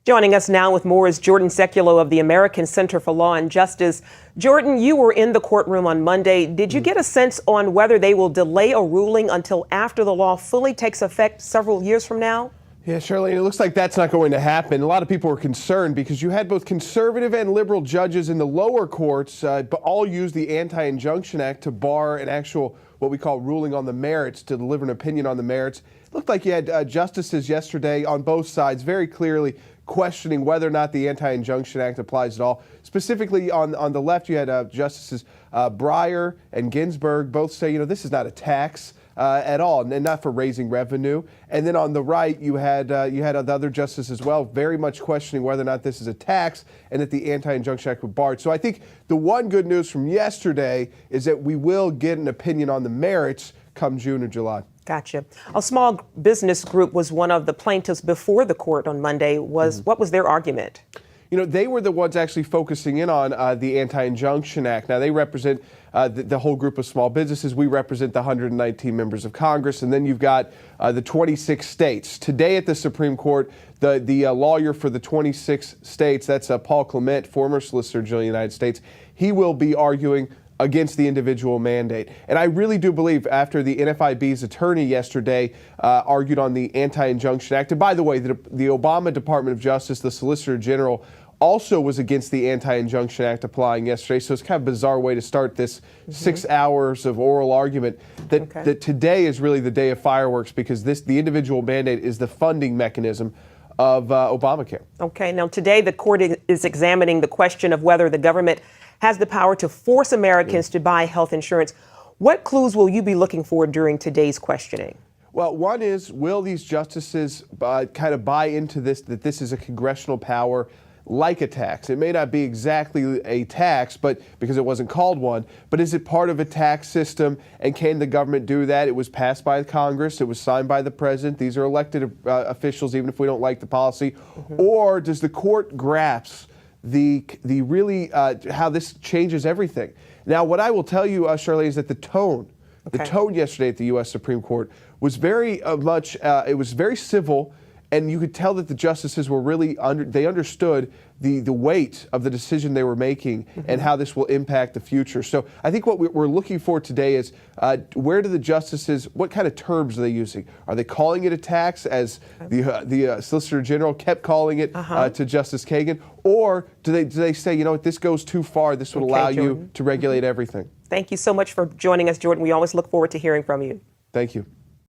Joining us now with more is Jordan Sekulow of the American Center for Law and Justice. Jordan, you were in the courtroom on Monday. Did you get a sense on whether they will delay a ruling until after the law fully takes effect several years from now? Yeah, Charlene, it looks like that's not going to happen. A lot of people were concerned because you had both conservative and liberal judges in the lower courts, but all use the Anti-Injunction Act to bar an actual, what we call ruling on the merits, to deliver an opinion on the merits. It looked like you had justices yesterday on both sides very clearly questioning whether or not the Anti-Injunction Act applies at all. Specifically on the left, you had Justices Breyer and Ginsburg both say, this is not a tax at all, and not for raising revenue. And then on the right, you had the other justices as well, very much questioning whether or not this is a tax and that the Anti-Injunction Act would bar it. So I think the one good news from yesterday is that we will get an opinion on the merits come June or July. Gotcha. A small business group was one of the plaintiffs before the court on Monday. What was their argument? They were the ones actually focusing in on the Anti-Injunction Act. Now, they represent the whole group of small businesses. We represent the 119 members of Congress. And then you've got the 26 states. Today at the Supreme Court, the lawyer for the 26 states, that's Paul Clement, former Solicitor General of the United States, he will be arguing against the individual mandate. And I really do believe after the NFIB's attorney yesterday argued on the Anti-Injunction Act, and by the way, the Obama Department of Justice, the Solicitor General, also was against the Anti-Injunction Act applying yesterday. So it's kind of a bizarre way to start this 6 hours of oral argument that today is really the day of fireworks, because the individual mandate is the funding mechanism of ObamaCare. Okay, now today the court is examining the question of whether the government has the power to force Americans to buy health insurance. What clues will you be looking for during today's questioning? Well, one is, will these justices kind of buy into this, that this is a congressional power like a tax? It may not be exactly a tax, but because it wasn't called one, but is it part of a tax system, and can the government do that? It was passed by Congress, it was signed by the president, these are elected officials even if we don't like the policy. Or does the court grasp the really how this changes everything? Now, what I will tell you, Charlene, is that the tone yesterday at the U.S. Supreme Court was very much, it was very civil, and you could tell that the justices were really they understood the weight of the decision they were making and how this will impact the future. So I think what we're looking for today is where do the justices, what kind of terms are they using? Are they calling it a tax, as the Solicitor General kept calling it to Justice Kagan? Or do they say, if this goes too far, this would allow you to regulate everything? Thank you so much for joining us, Jordan. We always look forward to hearing from you. Thank you.